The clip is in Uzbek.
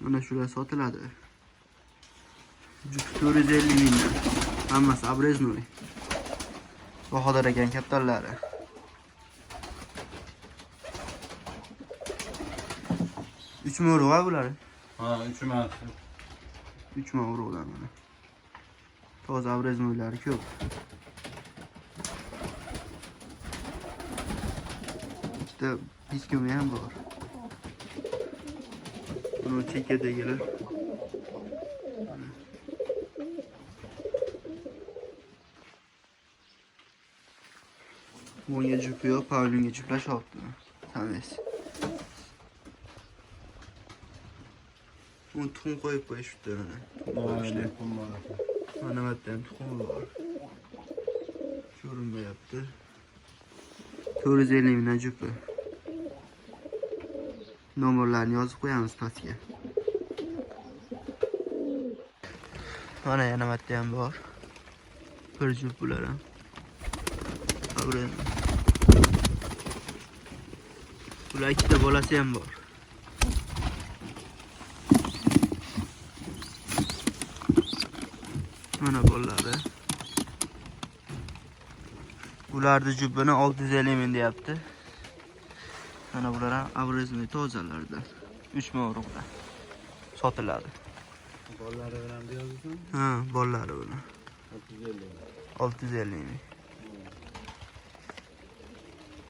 Mana shular sotiladi. 450 mingdan. Hammasi обрезной. Bahodir ekan kaptallari. Üç ming euro va bular? Ha, 3 ming. 3 ming eurodan mana. Toza обрезнойлari ko'p. Bitta piskumi ham bor. Buni chekadagilar. Bunga jupi yo'q, Pavlinga juplashyapti. Tanaysiz. Bunu tuxum qo'yib qo'yishibdi mana. Mana bu yerda ham tuxum bor. Ko'rinmayapti. 450 mingdan jupi. Nomerlarni yozib qo'yamiz pastga. Mana yana bu yerda ham bor. Bir jup bular ham. Bular ikkita bolasi ham bor. Mana bolalari. Bularni jubini 650 ming deyapti. Mana bular ham обрезной tozalardan. 3 ming eurodan sotiladi. Bollari bilan yozibsan? Ha, bollari bilan. 650. 650 ming.